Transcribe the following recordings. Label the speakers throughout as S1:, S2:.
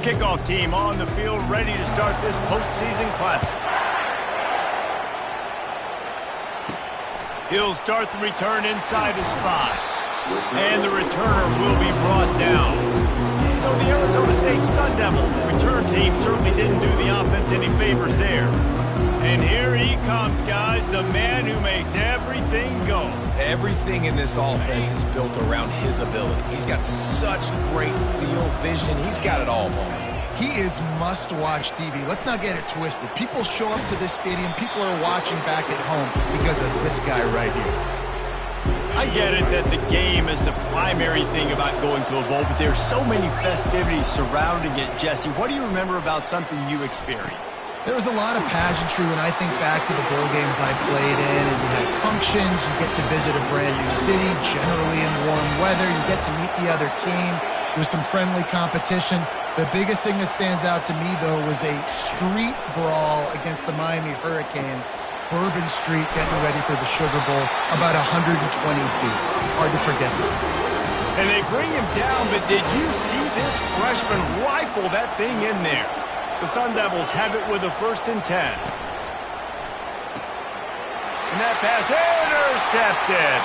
S1: Kickoff team on the field, ready to start this postseason classic. He'll start the return inside his 5. And the returner will be brought down. So the Arizona State Sun Devils return team certainly didn't do the offense any favors there. And here he comes, guys, the man who makes everything go.
S2: Everything in this offense is built around his ability. He's got such great field vision. He's got it all, man.
S3: He is must-watch TV. Let's not get it twisted. People show up to this stadium. People are watching back at home because of this guy right here.
S1: I get it that the game is the primary thing about going to a bowl, but there's so many festivities surrounding it. Jesse, what do you remember about something you experienced?
S3: There was a lot of pageantry when I think back to the bowl games I played in, and you had functions, you get to visit a brand new city, generally in warm weather, you get to meet the other team, there's some friendly competition. The biggest thing that stands out to me, though, was a street brawl against the Miami Hurricanes. Bourbon Street getting ready for the Sugar Bowl, about 120 deep. Hard to forget that.
S1: And they bring him down, but did you see this freshman rifle that thing in there? The Sun Devils have it with a 1st and 10. And that pass intercepted.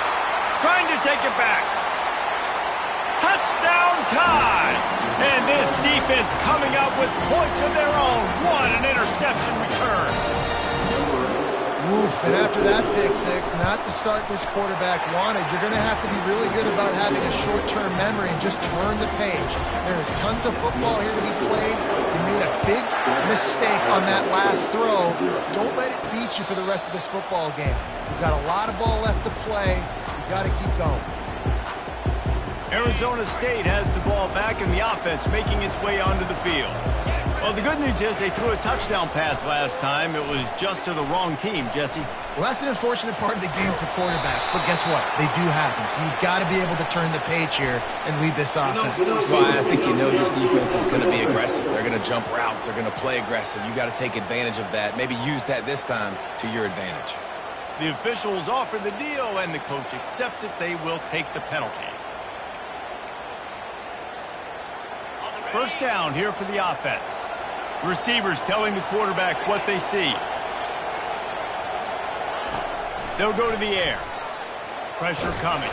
S1: Trying to take it back. Touchdown tie. And this defense coming out with points of their own. What an interception return.
S3: Oof, and after that pick six, not the start this quarterback wanted. You're going to have to be really good about having a short-term memory and just turn the page. There's tons of football here to be played. You made a big mistake on that last throw. Don't let it beat you for the rest of this football game. You've got a lot of ball left to play. You've got to keep going.
S1: Arizona State has the ball back and the offense making its way onto the field. Well, the good news is they threw a touchdown pass last time. It was just to the wrong team, Jesse.
S3: Well, that's an unfortunate part of the game for quarterbacks, but guess what? They do happen, so you've got to be able to turn the page here and lead this offense.
S2: Well, I think you know this defense is going to be aggressive. They're going to jump routes. They're going to play aggressive. You got to take advantage of that. Maybe use that this time to your advantage.
S1: The officials offer the deal, and the coach accepts it. They will take the penalty. First down here for the offense. Receivers telling the quarterback what they see. They'll go to the air. Pressure coming.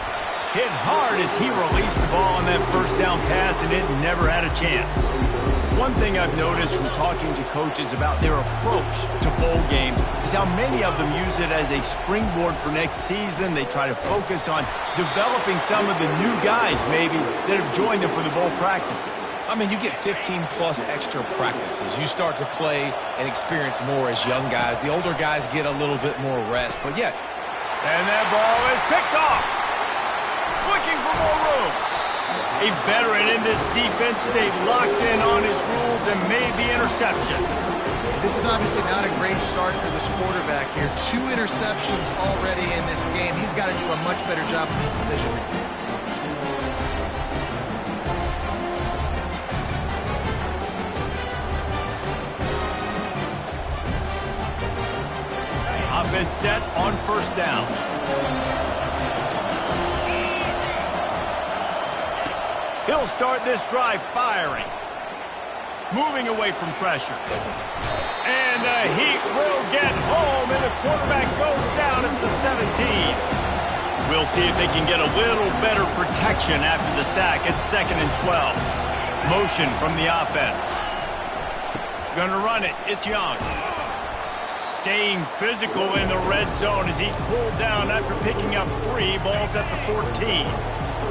S1: Hit hard as he released the ball on that first down pass, and it never had a chance. One thing I've noticed from talking to coaches about their approach to bowl games is how many of them use it as a springboard for next season. They try to focus on developing some of the new guys, maybe, that have joined them for the bowl practices.
S2: I mean, you get 15-plus extra practices. You start to play and experience more as young guys. The older guys get a little bit more rest. But, yeah.
S1: And that ball is picked off. Looking for more room. A veteran in this defense stayed locked in on his rules and made the interception.
S3: This is obviously not a great start for this quarterback here. 2 interceptions already in this game. He's got to do a much better job with his decision-making.
S1: Offense set on first down. He'll start this drive firing. Moving away from pressure. And the Heat will get home, and the quarterback goes down at the 17. We'll see if they can get a little better protection after the sack at 2nd and 12. Motion from the offense. Gonna run it. It's Young. Staying physical in the red zone as he's pulled down after picking up 3 balls at the 14.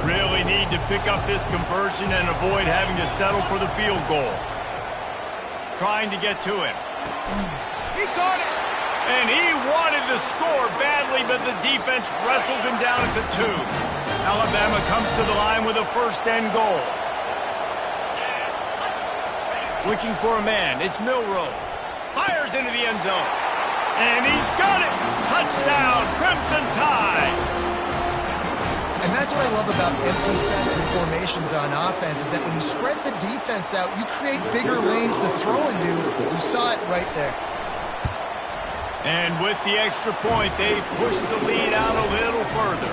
S1: Really need to pick up this conversion and avoid having to settle for the field goal. Trying to get to him. He caught it! And he wanted to score badly, but the defense wrestles him down at the 2. Alabama comes to the line with a 1st and goal. Looking for a man. It's Milroe. Fires into the end zone. And he's got it! Touchdown, Crimson Tide!
S3: And that's what I love about empty sets and formations on offense is that when you spread the defense out, you create bigger lanes to throw into. You saw it right there.
S1: And with the extra point, they push the lead out a little further.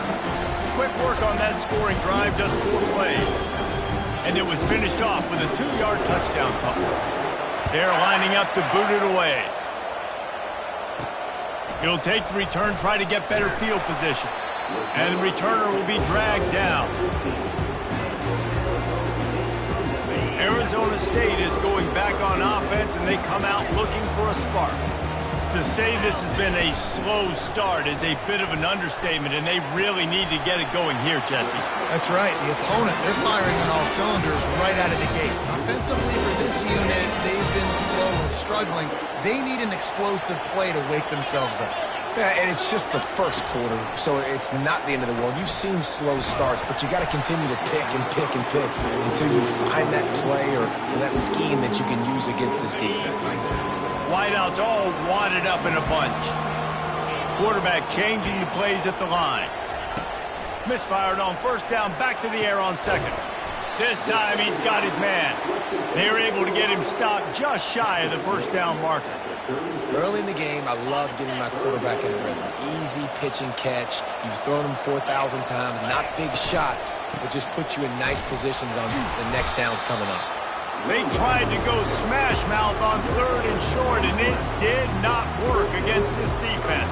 S1: Quick work on that scoring drive, just 4 plays. And it was finished off with a 2-yard touchdown toss. They're lining up to boot it away. He'll take the return, try to get better field position. And the returner will be dragged down. Arizona State is going back on offense, and they come out looking for a spark. To say this has been a slow start is a bit of an understatement, and they really need to get it going here, Jesse.
S3: That's right. The opponent, they're firing on all cylinders right out of the gate. Offensively for this unit, they've been slow and struggling. They need an explosive play to wake themselves up.
S2: Yeah, and it's just the first quarter, so it's not the end of the world. You've seen slow starts, but you got to continue to pick and pick and pick until you find that play or that scheme that you can use against this defense.
S1: Wideouts all wadded up in a bunch. Quarterback changing the plays at the line. Misfired on first down, back to the air on second. This time he's got his man. They were able to get him stopped just shy of the first down marker.
S2: Early in the game, I love getting my quarterback in a rhythm. Easy pitch and catch. You've thrown him 4,000 times. Not big shots, but just put you in nice positions on the next downs coming up.
S1: They tried to go smash mouth on 3rd and short, and it did not work against this defense.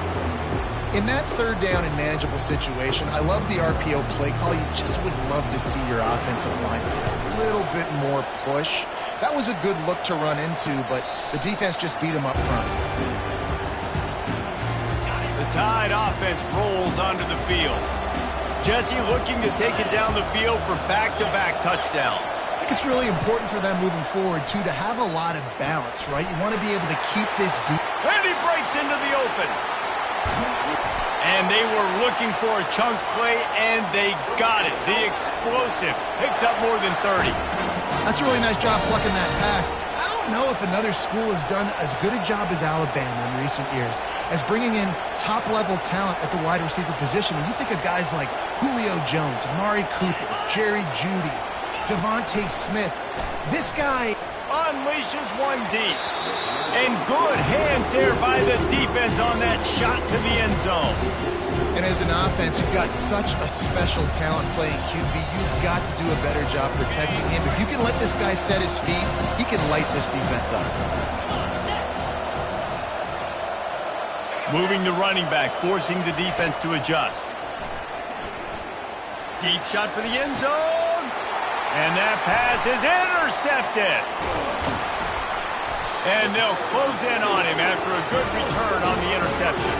S3: In that 3rd down and manageable situation, I love the RPO play call. You just would love to see your offensive line get a little bit more push. That was a good look to run into, but the defense just beat him up front.
S1: The Tide offense rolls onto the field. Jesse looking to take it down the field for back-to-back touchdowns.
S3: I think it's really important for them moving forward, too, to have a lot of balance, right? You want to be able to keep this deep.
S1: And he breaks into the open. And they were looking for a chunk play, and they got it. The explosive picks up more than 30.
S3: That's a really nice job plucking that pass. I don't know if another school has done as good a job as Alabama in recent years as bringing in top-level talent at the wide receiver position. When you think of guys like Julio Jones, Amari Cooper, Jerry Jeudy, Devontae Smith, this guy
S1: unleashes one deep. And good hands there by the defense on that shot to the end zone.
S3: And as an offense, you've got such a special talent playing QB. You've got to do a better job protecting him. If you can let this guy set his feet, he can light this defense up.
S1: Moving the running back, forcing the defense to adjust. Deep shot for the end zone. And that pass is intercepted. And they'll close in on him after a good return on the interception.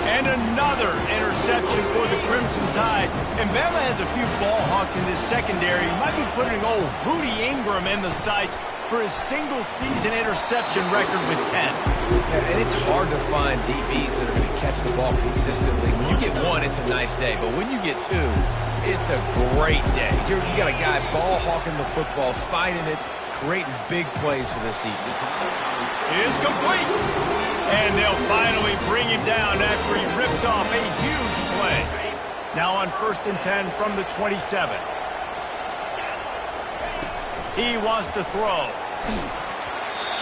S1: And another interception for the Crimson Tide. And Bama has a few ball hawks in this secondary. He might be putting old Hootie Ingram in the sights for his single-season interception record with 10.
S2: Yeah, and it's hard to find DBs that are going to catch the ball consistently. When you get one, it's a nice day. But when you get two, it's a great day. You got a guy ball hawking the football, finding it, creating big plays for this defense.
S1: It's complete. And they'll finally bring him down after he rips off a huge play. Now on 1st and 10 from the 27. He wants to throw.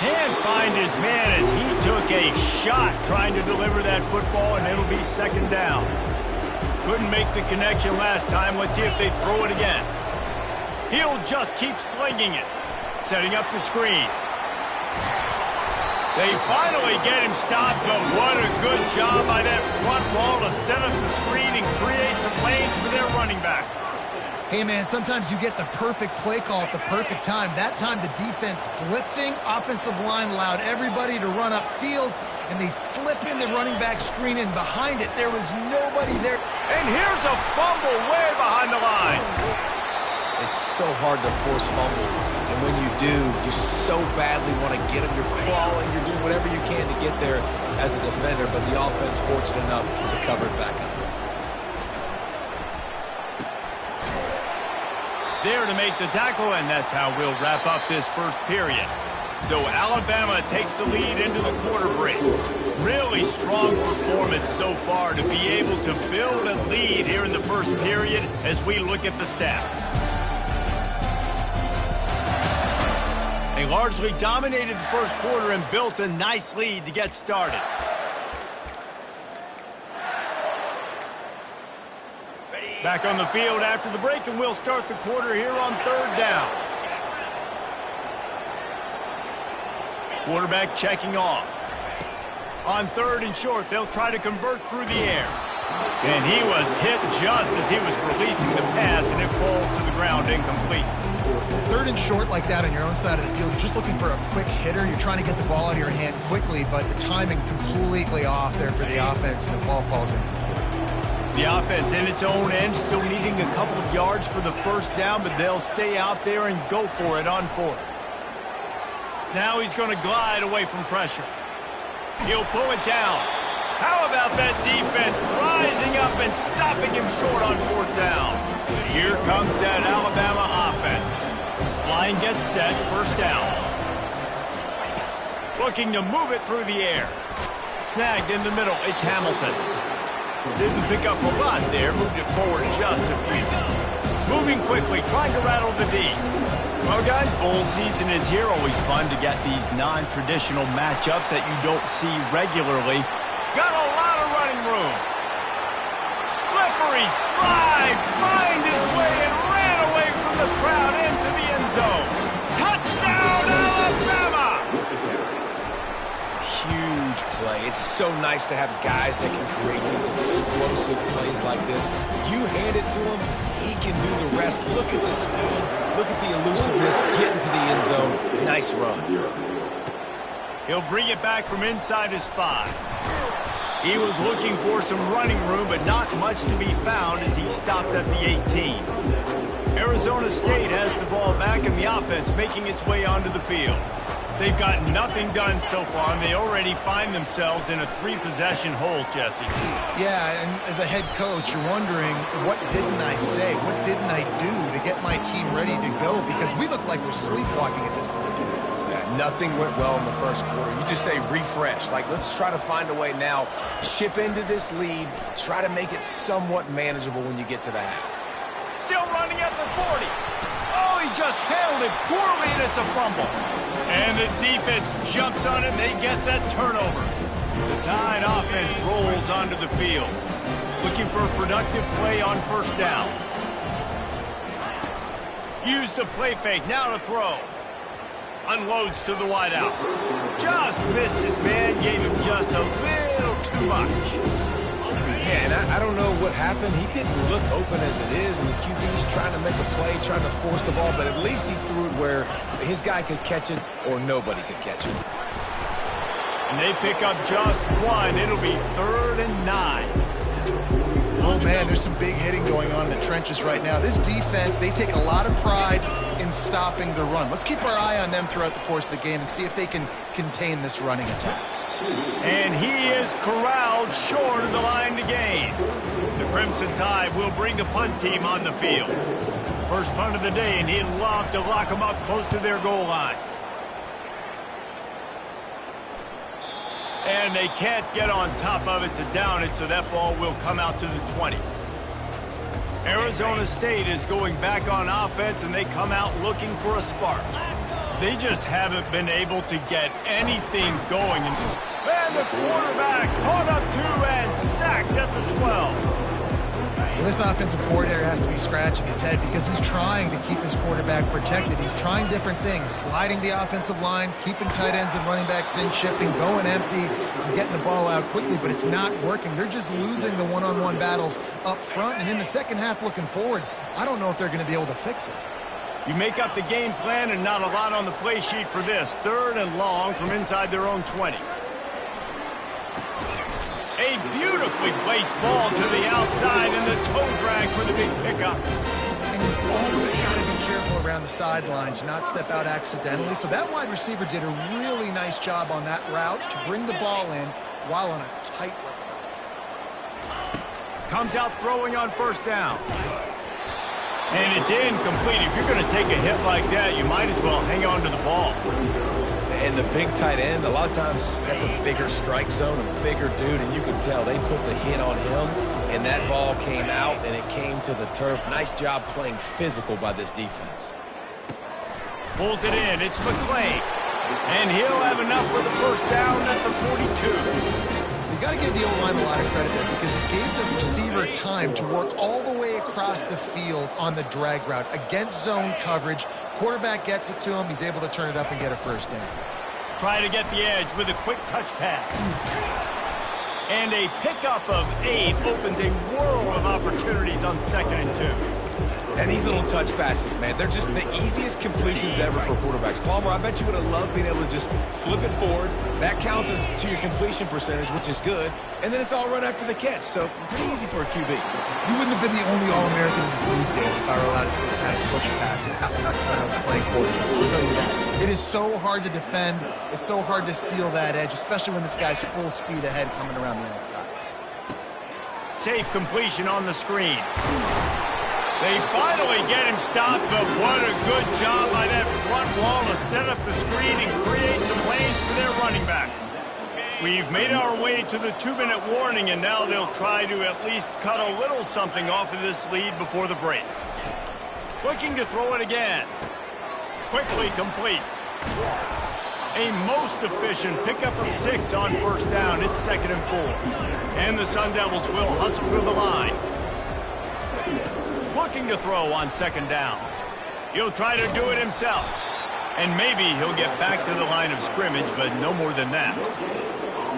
S1: Can't find his man as he took a shot trying to deliver that football, and it'll be 2nd down. Couldn't make the connection last time. Let's see if they throw it again. He'll just keep slinging it. Setting up the screen. They finally get him stopped, but what a good job by that front wall to set up the screen and create some lanes for their running back.
S3: Hey, man, sometimes you get the perfect play call at the perfect time. That time the defense blitzing, offensive line allowed everybody to run upfield, and they slip in the running back screen, and behind it there was nobody there.
S1: And here's a fumble way behind the line.
S2: It's so hard to force fumbles, and when you do, you so badly want to get them. You're crawling, you're doing whatever you can to get there as a defender, but the offense fortunate enough to cover it back up.
S1: There to make the tackle, and that's how we'll wrap up this first period. So Alabama takes the lead into the quarter break. Really strong performance so far to be able to build a lead here in the first period as we look at the stats. They largely dominated the first quarter and built a nice lead to get started. Back on the field after the break, and we'll start the quarter here on 3rd down. Quarterback checking off. On 3rd and short, they'll try to convert through the air. And he was hit just as he was releasing the pass, and it falls to the ground incomplete.
S3: 3rd and short like that on your own side of the field, you're just looking for a quick hitter. You're trying to get the ball out of your hand quickly, but the timing completely off there for the offense, and the ball falls in.
S1: The offense in its own end, still needing a couple of yards for the 1st down, but they'll stay out there and go for it on 4th. Now he's going to glide away from pressure. He'll pull it down. How about that defense rising up and stopping him short on 4th down? Here comes that Alabama offense. Line gets set, 1st down. Looking to move it through the air. Snagged in the middle, it's Hamilton. Didn't pick up a lot there, moved it forward just a few. Moving quickly, trying to rattle the D. Well, guys, bowl season is here. Always fun to get these non-traditional matchups that you don't see regularly. Got a lot of running room. Slippery slide, find his way and ran away from the crowd into the end zone. Touchdown, Alabama!
S2: Huge play. It's so nice to have guys that can create these explosive plays like this. You hand it to him, he can do the rest. Look at the speed. Look at the elusiveness. Get into the end zone. Nice run.
S1: He'll bring it back from inside his 5. He was looking for some running room, but not much to be found as he stopped at the 18. Arizona State has the ball back, and the offense making its way onto the field. They've got nothing done so far, and they already find themselves in a 3-possession hole, Jesse.
S3: Yeah, and as a head coach, you're wondering, what didn't I say? What didn't I do to get my team ready to go? Because we look like we're sleepwalking at this point.
S2: Nothing went well in the 1st quarter. You just say refresh. Like, let's try to find a way now. Chip into this lead. Try to make it somewhat manageable when you get to the half.
S1: Still running at the 40. Oh, he just handled it poorly, and it's a fumble. And the defense jumps on it, and they get that turnover. The Tide offense rolls onto the field. Looking for a productive play on 1st down. Use the play fake. Now to throw. Unloads to the wideout. Just missed his man, gave him just a little too much.
S2: Yeah, and I don't know what happened. He didn't look open as it is, and the QB's trying to make a play, trying to force the ball, but at least he threw it where his guy could catch it or nobody could catch it.
S1: And they pick up just 1. It'll be 3rd and 9.
S3: Oh, man, there's some big hitting going on in the trenches right now. This defense, they take a lot of pride in stopping the run. Let's keep our eye on them throughout the course of the game and see if they can contain this running attack.
S1: And he is corralled short of the line to gain. The Crimson Tide will bring the punt team on the field. First punt of the day, and he'd love to lock them up close to their goal line. And they can't get on top of it to down it, so that ball will come out to the 20. Arizona State is going back on offense, and they come out looking for a spark. They just haven't been able to get anything going. And the quarterback caught up to and sacked at the 12.
S3: Well, this offensive coordinator has to be scratching his head because he's trying to keep his quarterback protected. He's trying different things, sliding the offensive line, keeping tight ends and running backs in, chipping, going empty, and getting the ball out quickly, but it's not working. They're just losing the one-on-one battles up front, and in the second half looking forward, I don't know if they're going to be able to fix it.
S1: You make up the game plan and not a lot on the play sheet for this. 3rd and long from inside their own 20. A beautifully placed ball to the outside and the toe drag for the big pickup.
S3: And you've always got to be careful around the sideline to not step out accidentally. So that wide receiver did a really nice job on that route to bring the ball in while on a tight route.
S1: Comes out throwing on 1st down. And it's incomplete. If you're going to take a hit like that, you might as well hang on to the ball.
S2: And the big tight end, a lot of times that's a bigger strike zone, a bigger dude, and you can tell they put the hit on him, and that ball came out, and it came to the turf. Nice job playing physical by this defense.
S1: Pulls it in. It's McClain. And he'll have enough for the 1st down at the 42.
S3: You got to give the O-line a lot of credit there because it gave the receiver time to work all the way across the field on the drag route against zone coverage. Quarterback gets it to him. He's able to turn it up and get a first down.
S1: Try to get the edge with a quick touch pass. And a pickup of 8 opens a world of opportunities on 2nd and 2.
S2: And these little touch passes, man, they're just the easiest completions ever for quarterbacks. Palmer, I bet you would have loved being able to just flip it forward. That counts as to your completion percentage, which is good. And then it's all run after the catch, so pretty easy for a QB.
S3: You wouldn't have been the only All-American in this league, Dave, if I were allowed to do the kind of push passes when I was playing quarterback. I'll tell you that. It is so hard to defend. It's so hard to seal that edge, especially when this guy's full speed ahead coming around the outside.
S1: Safe completion on the screen. They finally get him stopped, but what a good job by that front wall to set up the screen and create some lanes for their running back. We've made our way to the 2-minute warning, and now they'll try to at least cut a little something off of this lead before the break. Looking to throw it again. Quickly complete. A most efficient pickup of 6 on first down. It's 2nd and 4. And the Sun Devils will hustle through the line. Looking to throw on 2nd down. He'll try to do it himself. And maybe he'll get back to the line of scrimmage, but no more than that.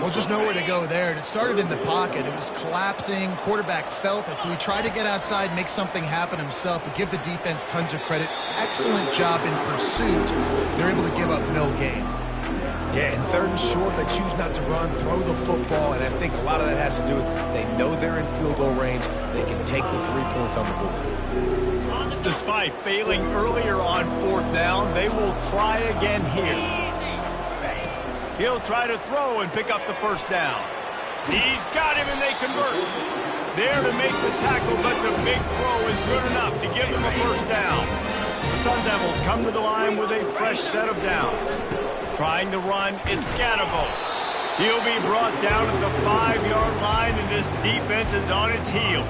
S3: Well, just nowhere to go there. And it started in the pocket. It was collapsing. Quarterback felt it, so he tried to get outside, make something happen himself, but give the defense tons of credit. Excellent job in pursuit. They're able to give up no gain.
S2: Yeah, in 3rd and short, they choose not to run, throw the football, and I think a lot of that has to do with they know they're in field goal range. They can take the 3 points on the board.
S1: Despite failing earlier on 4th down, they will try again here. He'll try to throw and pick up the first down. He's got him, and they convert. There to make the tackle, but the big throw is good enough to give them a first down. The Sun Devils come to the line with a fresh set of downs. Trying to run, it's Scatterbo. He'll be brought down at the 5-yard line, and this defense is on its heels.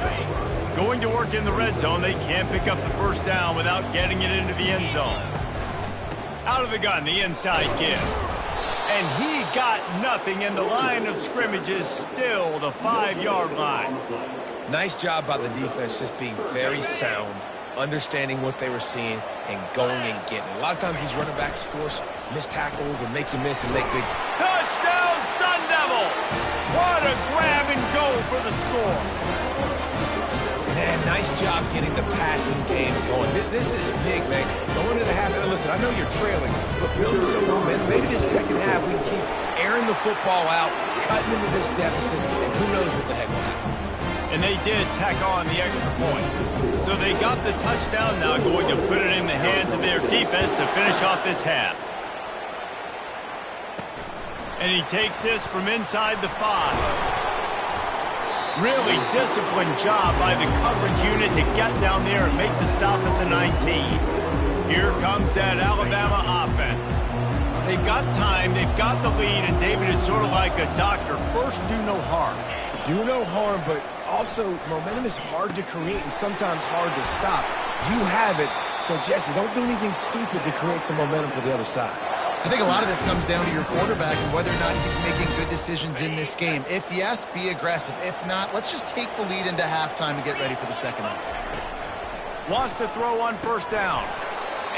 S1: Going to work in the red zone, they can't pick up the first down without getting it into the end zone. Out of the gun, the inside give. And he got nothing, and the line of scrimmage is still the 5-yard line.
S2: Nice job by the defense just being very sound, understanding what they were seeing, and going and getting it. A lot of times these running backs force missed tackles or make you miss and make big.
S1: Touchdown, Sun Devils! What a grab and go for the score.
S2: Man, nice job getting the passing game going. This is big, man. Going into the half, and listen, I know you're trailing, but building some momentum. Maybe this second half we can keep airing the football out, cutting into this deficit, and who knows what the heck will happen.
S1: And they did tack on the extra point. So they got the touchdown, now going to put it in the hands of their defense to finish off this half. And he takes this from inside the 5. Really disciplined job by the coverage unit to get down there and make the stop at the 19. Here comes that Alabama offense. They've got time, they've got the lead, and David is sort of like a doctor. First, do no harm.
S2: Do no harm, but also momentum is hard to create and sometimes hard to stop. You have it, so Jesse, don't do anything stupid to create some momentum for the other side.
S3: I think a lot of this comes down to your quarterback and whether or not he's making good decisions in this game. If yes, be aggressive. If not, let's just take the lead into halftime and get ready for the second half.
S1: Wants to throw on first down.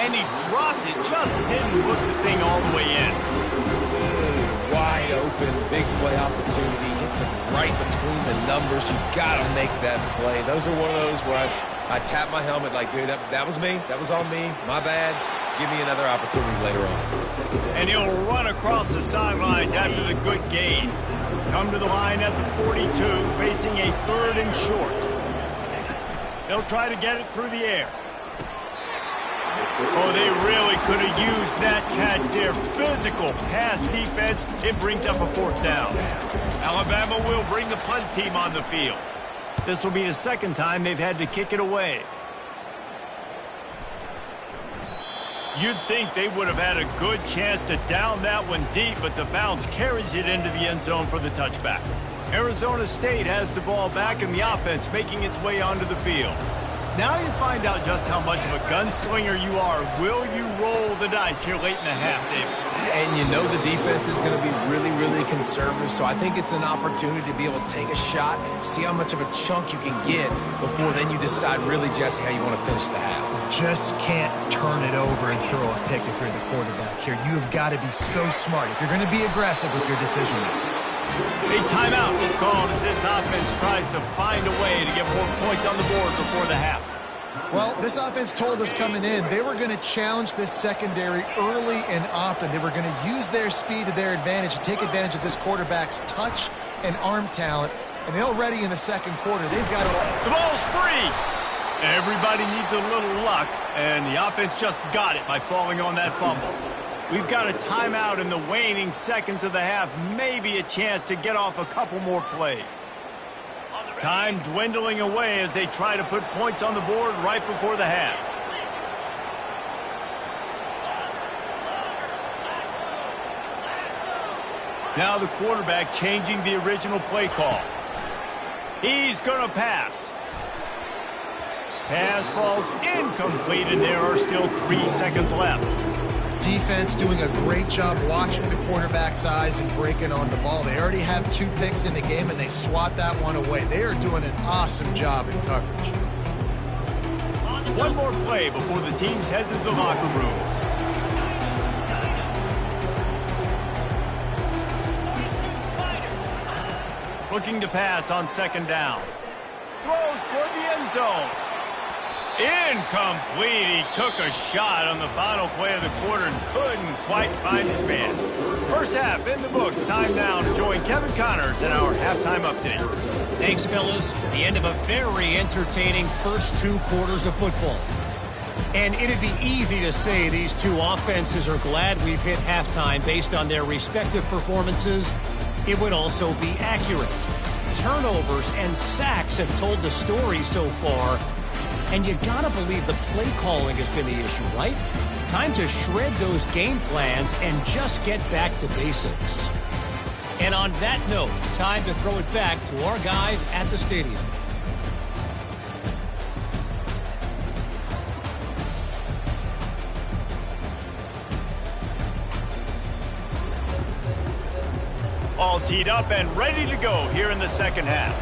S1: And he dropped it, just didn't put the thing all the way in.
S2: Good, wide open, big play opportunity. Hits him right between the numbers. You got to make that play. Those are one of those where I tap my helmet like, dude, that was me. That was on me. My bad. Give me another opportunity later on.
S1: And he'll run across the sidelines after the good gain. Come to the line at the 42, facing a 3rd and short. They'll try to get it through the air. Oh, they really could have used that catch there. Physical pass defense. It brings up a 4th down. Alabama will bring the punt team on the field. This will be the 2nd time they've had to kick it away. You'd think they would have had a good chance to down that one deep, but the bounce carries it into the end zone for the touchback. Arizona State has the ball back, and the offense making its way onto the field. Now you find out just how much of a gunslinger you are. Will you roll the dice here late in the half, David?
S2: And you know the defense is going to be really, really conservative, so I think it's an opportunity to be able to take a shot, see how much of a chunk you can get before then you decide really, Jesse, how you want to finish the half.
S3: Just can't turn it over and throw a pick if you're the quarterback here. You have got to be so smart if you're going to be aggressive with your decision making.
S1: A timeout was called as this offense tries to find a way to get more points on the board before the half.
S3: Well, this offense told us coming in they were going to challenge this secondary early and often. They were going to use their speed to their advantage and take advantage of this quarterback's touch and arm talent. And already in the second quarter, they've got to...
S1: The ball's free! Everybody needs a little luck, and the offense just got it by falling on that fumble. We've got a timeout in the waning seconds of the half, maybe a chance to get off a couple more plays. Time dwindling away as they try to put points on the board right before the half. Now the quarterback changing the original play call. He's going to pass. Pass falls incomplete, and there are still 3 seconds left.
S3: Defense doing a great job watching the quarterback's eyes and breaking on the ball. They already have 2 picks in the game, and they swat that one away. They are doing an awesome job in coverage.
S1: One more play before the teams head to the locker rooms. Looking to pass on second down. Throws toward the end zone. Incomplete. He took a shot on the final play of the quarter and couldn't quite find his man. First half in the books. Time now to join Kevin Connors in our halftime update.
S4: Thanks, fellas. The end of a very entertaining first 2 quarters of football. And it'd be easy to say these 2 offenses are glad we've hit halftime based on their respective performances. It would also be accurate. Turnovers and sacks have told the story so far. And you gotta believe the play calling has been the issue, right? Time to shred those game plans and just get back to basics. And on that note, time to throw it back to our guys at the stadium.
S1: All teed up and ready to go here in the second half.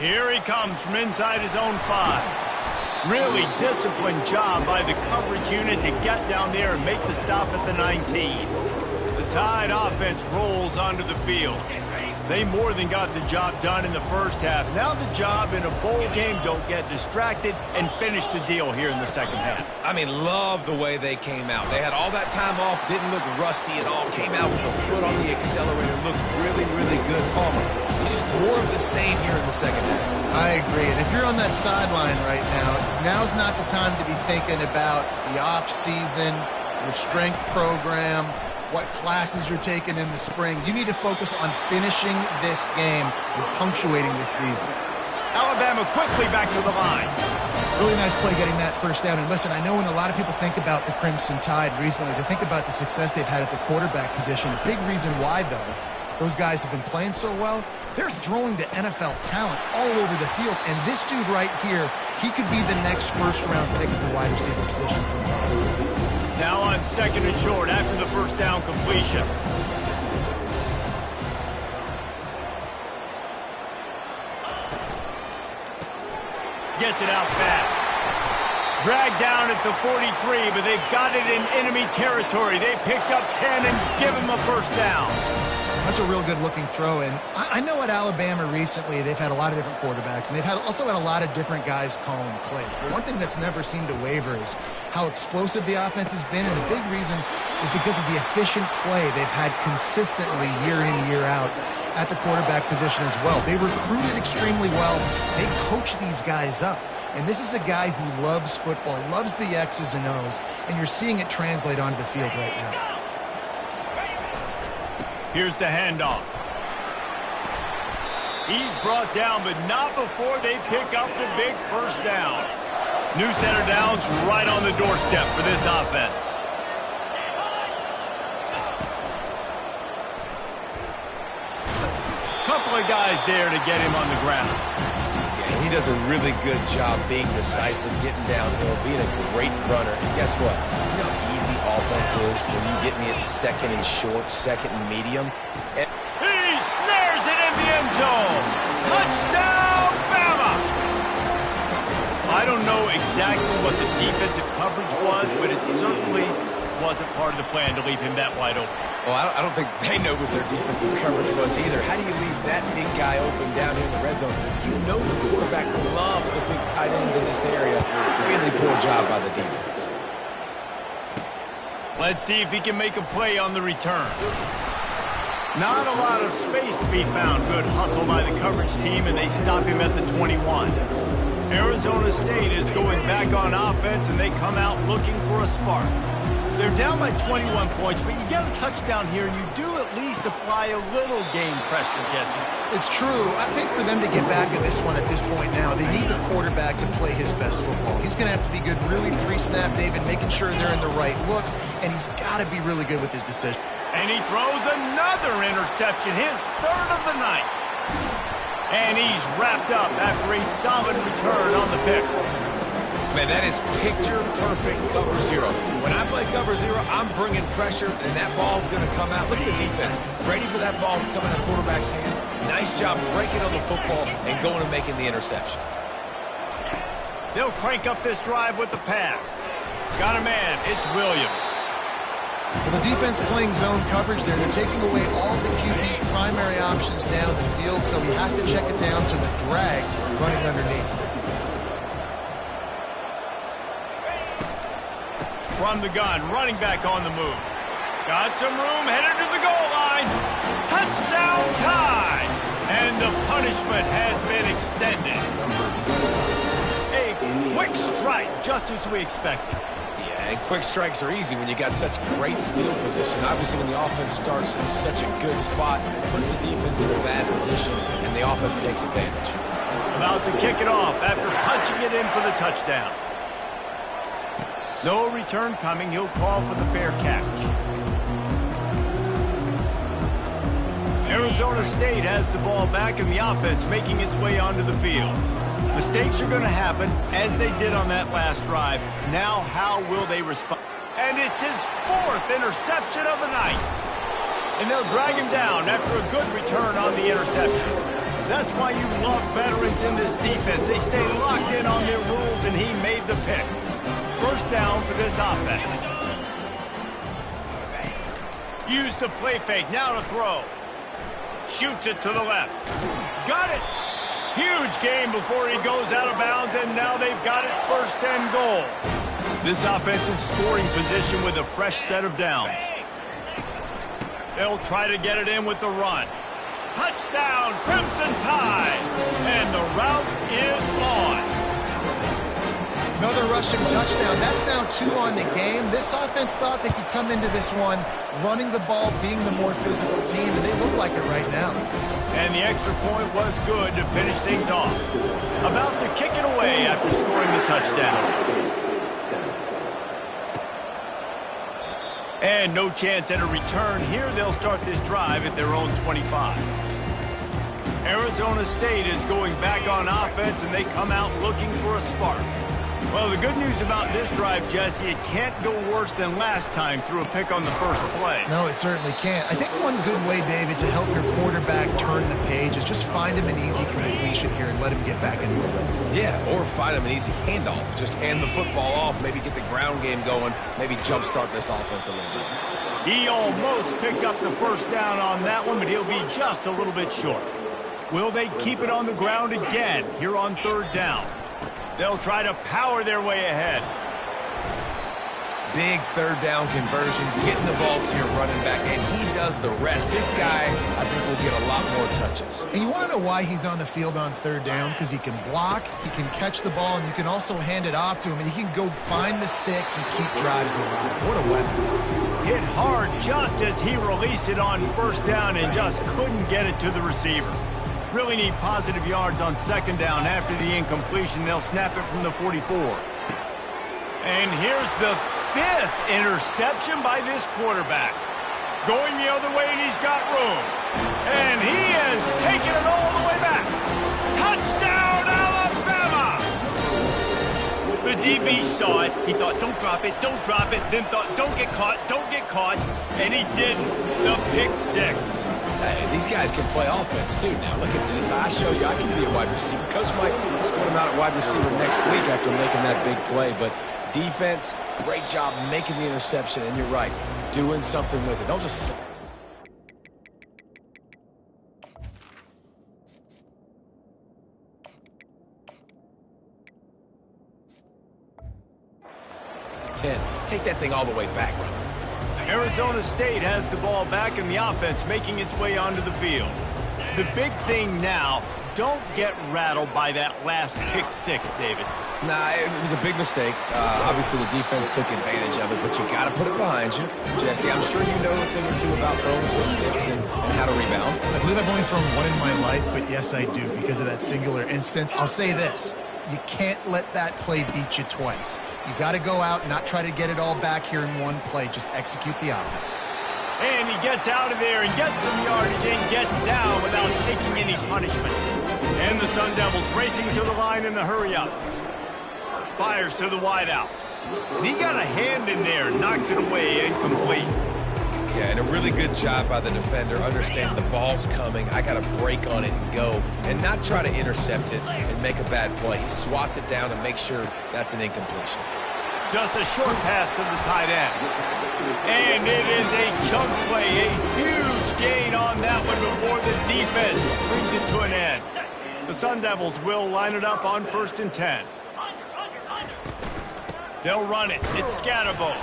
S1: Here he comes from inside his own 5. Really disciplined job by the coverage unit to get down there and make the stop at the 19. The Tide offense rolls onto the field. They more than got the job done in the first half. Now the job in a bowl game, don't get distracted and finish the deal here in the second half.
S2: I mean, love the way they came out. They had all that time off, didn't look rusty at all, came out with a foot on the accelerator, looked really, really good. Palmer, just more of the same here in the second half.
S3: I agree. And if you're on that sideline right now, now's not the time to be thinking about the off-season, your strength program, what classes you're taking in the spring. You need to focus on finishing this game and punctuating this season.
S1: Alabama quickly back to the line.
S3: Really nice play getting that first down. And listen, I know when a lot of people think about the Crimson Tide recently, they think about the success they've had at the quarterback position. A big reason why, though, those guys have been playing so well, they're throwing to NFL talent all over the field. And this dude right here, he could be the next first-round pick at the wide receiver position for me.
S1: Now on second and short after the first down completion. Gets it out fast. Dragged down at the 43, but they've got it in enemy territory. They picked up 10 and give him a first down.
S3: That's a real good-looking throw. And I know at Alabama recently they've had a lot of different quarterbacks, and they've also had a lot of different guys calling plays. But one thing that's never seemed to waver is how explosive the offense has been, and the big reason is because of the efficient play they've had consistently year in, year out at the quarterback position as well. They recruited extremely well. They coach these guys up. And this is a guy who loves football, loves the X's and O's, and you're seeing it translate onto the field right now.
S1: Here's the handoff. He's brought down, but not before they pick up the big first down. New center downs right on the doorstep for this offense. couple of guys there to get him on the ground.
S2: Yeah, he does a really good job being decisive, getting downhill, being a great runner. And guess what? You know how easy offense is when you get me at second and short, second and medium. And
S1: He snares it in the end zone. Touchdown, Bama! I don't know exactly what the defensive coverage was, but it certainly wasn't part of the plan to leave him that wide open.
S2: well, I don't think they know what their defensive coverage was either. How do you leave that big guy open down here in the red zone? You know the quarterback loves the big tight ends in this area. Really poor job by the defense.
S1: Let's see if he can make a play on the return. Not a lot of space to be found. Good hustle by the coverage team, and they stop him at the 21. Arizona State is going back on offense, and they come out looking for a spark. They're down by 21 points, but you get a touchdown here, and you do at least apply a little game pressure, Jesse.
S3: It's true. I think for them to get back in this one at this point now, they need the quarterback to play his best football. He's going to have to be good really pre-snap, David, making sure they're in the right looks, and he's got to be really good with his decision.
S1: And he throws another interception, his third of the night. And he's wrapped up after a solid return on the pick.
S2: Man, that is picture-perfect cover zero. When I play cover zero, I'm bringing pressure, and that ball's going to come out. Look at the defense. Ready for that ball to come in the quarterback's hand. Nice job breaking on the football and going and making the interception.
S1: They'll crank up this drive with the pass. Got a man. It's Williams.
S3: Well, the defense playing zone coverage there. They're taking away all the QB's primary options down the field, so he has to check it down to the drag running underneath.
S1: From the gun, running back on the move. Got some room, headed to the goal line. Touchdown tie! And the punishment has been extended. A quick strike, just as we expected.
S2: Yeah, and quick strikes are easy when you got such great field position. Obviously, when the offense starts in such a good spot, it puts the defense in a bad position, and the offense takes advantage.
S1: About to kick it off after punching it in for the touchdown. No return coming. He'll call for the fair catch. Arizona State has the ball back in the offense, making its way onto the field. Mistakes are going to happen, as they did on that last drive. Now, how will they respond? And it's his fourth interception of the night. And they'll drag him down after a good return on the interception. That's why you love veterans in this defense. They stay locked in on their rules, and he made the pick. First down for this offense. Use the play fake, now to throw. Shoots it to the left. Got it! Huge gain before he goes out of bounds, and now they've got it first and goal. This offense in scoring position with a fresh set of downs. They'll try to get it in with the run. Touchdown, Crimson Tide! And the route is on.
S3: Another rushing touchdown. That's now 2 on the game. This offense thought they could come into this one running the ball, being the more physical team, and they look like it right now.
S1: And the extra point was good to finish things off. About to kick it away after scoring the touchdown. And no chance at a return here. They'll start this drive at their own 25. Arizona State is going back on offense, and they come out looking for a spark. Well, the good news about this drive, Jesse, it can't go worse than last time through a pick on the first play.
S3: No, it certainly can't. I think one good way, David, to help your quarterback turn the page is just find him an easy completion here and let him get back into a rhythm.
S2: Yeah, or find him an easy handoff. Just hand the football off, maybe get the ground game going, maybe jumpstart this offense a little bit.
S1: He almost picked up the first down on that one, but he'll be just a little bit short. Will they keep it on the ground again here on third down? They'll try to power their way ahead.
S2: Big third down conversion, getting the ball to your running back, and he does the rest. This guy, I think, will get a lot more touches.
S3: And you want to know why he's on the field on third down? Because he can block, he can catch the ball, and you can also hand it off to him, and he can go find the sticks and keep drives alive. What a weapon.
S1: Hit hard just as he released it on first down and just couldn't get it to the receiver. Really need positive yards on second down. After the incompletion, they'll snap it from the 44. And here's the 5th interception by this quarterback. Going the other way, and he's got room. And he has taken it all the way back. Touchdown, Alabama! The DB saw it. He thought, don't drop it, don't drop it. Then thought, don't get caught, don't get caught. And he didn't. The pick six.
S2: Hey, these guys can play offense, too. Now, look at this. I show you I can be a wide receiver. Coach might split him out at wide receiver next week after making that big play. But defense, great job making the interception. And you're right, doing something with it. Don't just... 10. Take that thing all the way back, brother.
S1: Arizona State has the ball back and the offense making its way onto the field. The big thing now, don't get rattled by that last pick six, David.
S2: Nah, it was a big mistake. Obviously, the defense took advantage of it, but you got to put it behind you. Jesse, I'm sure you know a thing or two about throwing pick six and how to rebound.
S3: I believe I've only thrown one in my life, but yes, I do because of that singular instance. I'll say this. You can't let that play beat you twice. You got to go out and not try to get it all back here in one play. Just execute the offense.
S1: And he gets out of there and gets some yardage and gets down without taking any punishment. And the Sun Devils racing to the line in a hurry-up. Fires to the wideout. And he got a hand in there, knocks it away, incomplete.
S2: Yeah, and a really good job by the defender, understanding the ball's coming. I got to break on it and go, and not try to intercept it and make a bad play. He swats it down and makes sure that's an incompletion.
S1: Just a short pass to the tight end. And it is a chunk play, a huge gain on that one before the defense brings it to an end. The Sun Devils will line it up on 1st and 10. They'll run it. It's Scatterbo.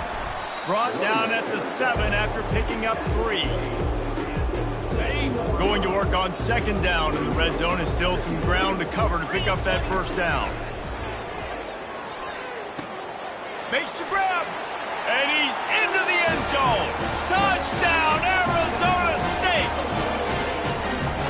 S1: Brought down at the 7 after picking up 3. Going to work on 2nd down in the red zone, and still some ground to cover to pick up that 1st down. Makes the grab, and he's into the end zone. Touchdown, Arizona State!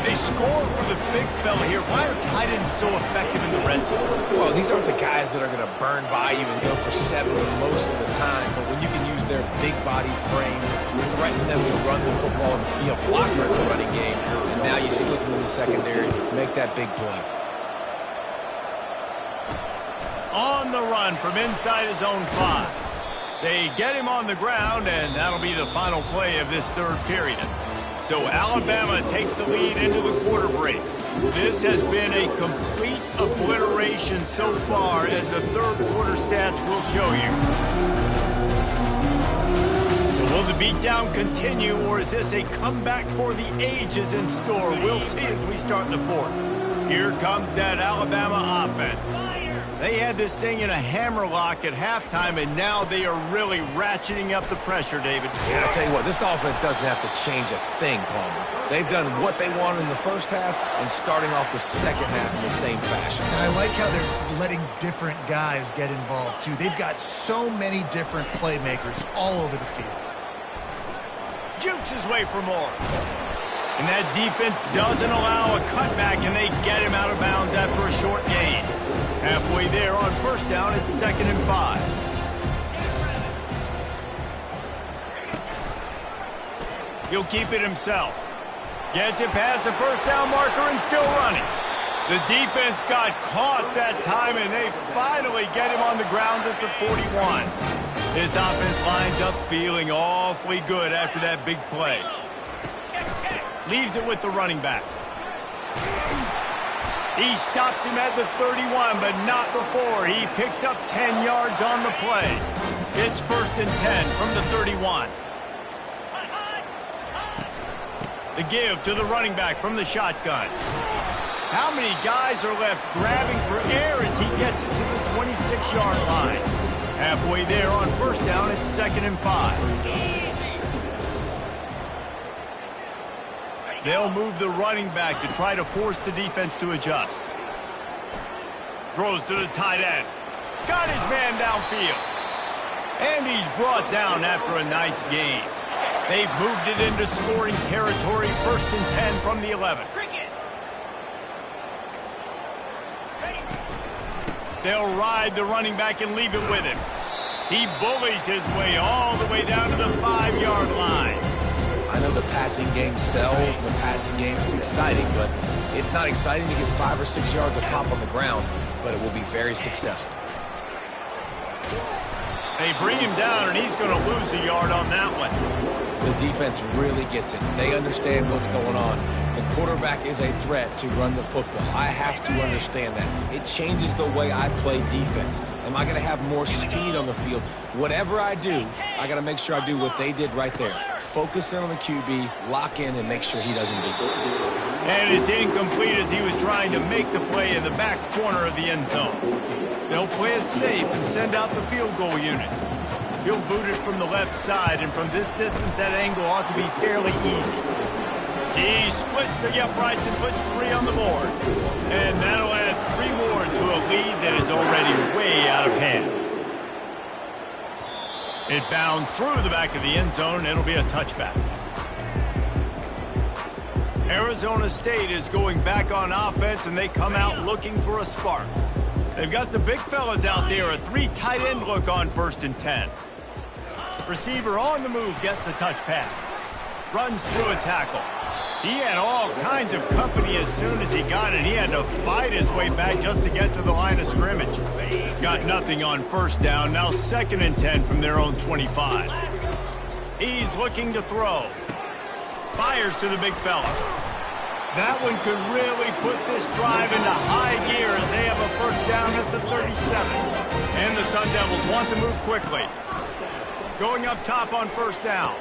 S1: They score for the big fella here. Why are tight ends so effective in the red zone?
S2: Well, these aren't the guys that are going to burn by you and go for 70 most of the time, but when you can use their big body frames, you threaten them to run the football and be a blocker in the running game, and now you slip them in the secondary, make that big play.
S1: On the run from inside his own 5. They get him on the ground, and that'll be the final play of this 3rd period. So Alabama takes the lead into the quarter break. This has been a complete obliteration so far, as the 3rd quarter stats will show you. So will the beatdown continue, or is this a comeback for the ages in store? We'll see as we start the 4th. Here comes that Alabama offense. They had this thing in a hammerlock at halftime, and now they are really ratcheting up the pressure, David.
S2: Yeah, I tell you what, this offense doesn't have to change a thing, Palmer. They've done what they wanted in the first half and starting off the second half in the same fashion.
S3: And I like how they're letting different guys get involved, too. They've got so many different playmakers all over the field.
S1: Jukes his way for more. And that defense doesn't allow a cutback, and they get him out of bounds after a short gain. Halfway there on 1st down, it's 2nd and 5. He'll keep it himself. Gets it past the 1st down marker and still running. The defense got caught that time, and they finally get him on the ground at the 41. This offense lines up feeling awfully good after that big play. Leaves it with the running back. He stops him at the 31, but not before. He picks up 10 yards on the play. It's 1st and 10 from the 31. The give to the running back from the shotgun. How many guys are left grabbing for air as he gets it to the 26-yard line? Halfway there on 1st down, it's 2nd and 5. They'll move the running back to try to force the defense to adjust. Throws to the tight end. Got his man downfield. And he's brought down after a nice gain. They've moved it into scoring territory, 1st and 10 from the 11. They'll ride the running back and leave it with him. He bullies his way all the way down to the 5-yard line.
S2: I know the passing game sells and the passing game is exciting, but it's not exciting to get 5 or 6 yards of pop on the ground, but it will be very successful.
S1: They bring him down, and he's going to lose a yard on that one.
S2: The defense really gets it. They understand what's going on. The quarterback is a threat to run the football. I have to understand that. It changes the way I play defense. Am I going to have more speed on the field? Whatever I do, I got to make sure I do what they did right there. Focus in on the QB, lock in, and make sure he doesn't beat it.
S1: And it's incomplete as he was trying to make the play in the back corner of the end zone. They'll play it safe and send out the field goal unit. He'll boot it from the left side, and from this distance, that angle ought to be fairly easy. He splits the uprights and puts 3 on the board. And that'll add 3 more to a lead that is already way out of hand. It bounds through the back of the end zone, and it'll be a touchback. Arizona State is going back on offense, and they come out looking for a spark. They've got the big fellas out there, a 3 tight end look on 1st and 10. Receiver on the move gets the touch pass. Runs through a tackle. He had all kinds of company as soon as he got it. He had to fight his way back just to get to the line of scrimmage. Got nothing on 1st down. Now 2nd and 10 from their own 25. He's looking to throw. Fires to the big fella. That one could really put this drive into high gear as they have a 1st down at the 37. And the Sun Devils want to move quickly. Going up top on 1st down.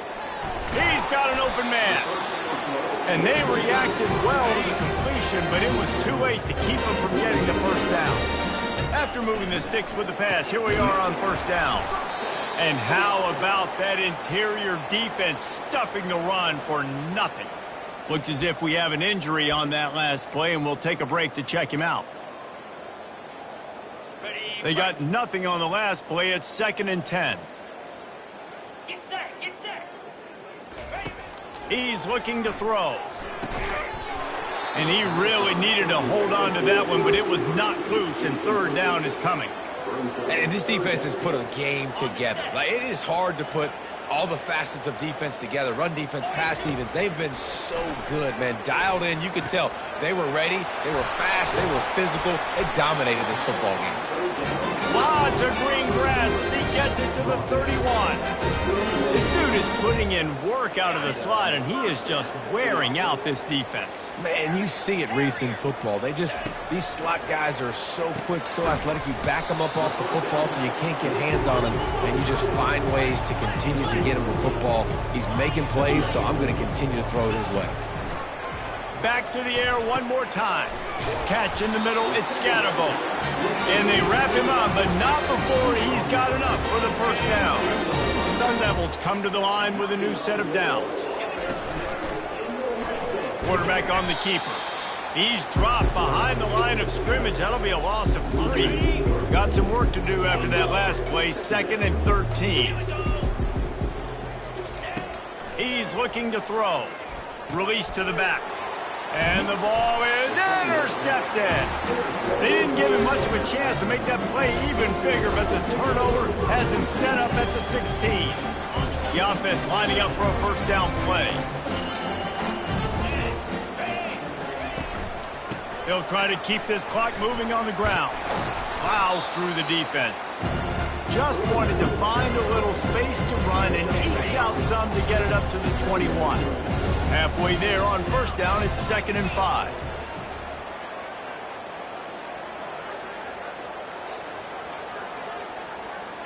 S1: He's got an open man. And they reacted well to the completion, but it was too late to keep him from getting the 1st down. After moving the sticks with the pass, here we are on 1st down. And how about that interior defense stuffing the run for nothing? Looks as if we have an injury on that last play, and we'll take a break to check him out. They got nothing on the last play. It's 2nd and 10.
S5: Get set, get set.
S1: He's looking to throw. And he really needed to hold on to that one, but it was knocked loose, and 3rd down is coming.
S2: And this defense has put a game together. Like, it is hard to put all the facets of defense together. Run defense, pass defense. They've been so good, man. Dialed in. You could tell they were ready. They were fast. They were physical. They dominated this football game.
S1: Lots of green grass as he gets it to the 31. This dude is putting in work out of the slot, and he is just wearing out this defense.
S2: Man, you see it, Reese, in football. These slot guys are so quick, so athletic. You back them up off the football so you can't get hands on them, and you just find ways to continue to get him the football. He's making plays, so I'm going to continue to throw it his way.
S1: Back to the air one more time. Catch in the middle, it's Scatterbo. And they wrap him up, but not before he's got enough for the 1st down. The Sun Devils come to the line with a new set of downs. Quarterback on the keeper. He's dropped behind the line of scrimmage. That'll be a loss of 3. Got some work to do after that last play. 2nd and 13. He's looking to throw. Release to the back. And the ball is intercepted. They didn't give him much of a chance to make that play even bigger, but the turnover has him set up at the 16. The offense lining up for a 1st down play. They'll try to keep this clock moving on the ground. Plows through the defense. Just wanted to find a little space to run and ekes out some to get it up to the 21. Halfway there on 1st down, it's 2nd and 5.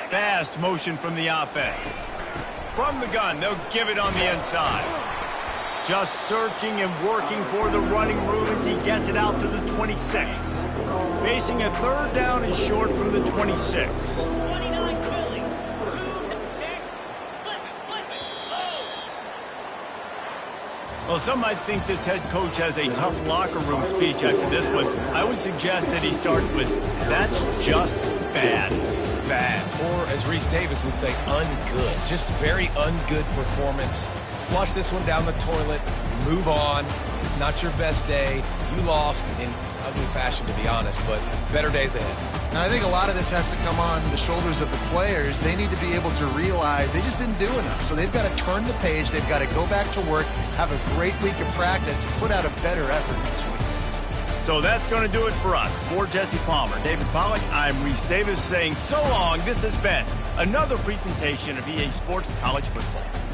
S1: Fast motion from the offense. From the gun, they'll give it on the inside. Just searching and working for the running room as he gets it out to the 26. Facing a 3rd down and short from the 26. Well, some might think this head coach has a tough locker room speech after this one. I would suggest that he starts with, "That's just bad."
S2: Bad. Or, as Reese Davis would say, ungood. Just very ungood performance. Flush this one down the toilet. Move on. It's not your best day. You lost, and ugly fashion, to be honest, but better days ahead.
S3: And I think a lot of this has to come on the shoulders of the players. They need to be able to realize they just didn't do enough. So they've got to turn the page. They've got to go back to work, have a great week of practice, and put out a better effort next week.
S1: So that's going to do it for us. For Jesse Palmer, David Pollack, I'm Reese Davis saying so long. This has been another presentation of EA Sports College Football.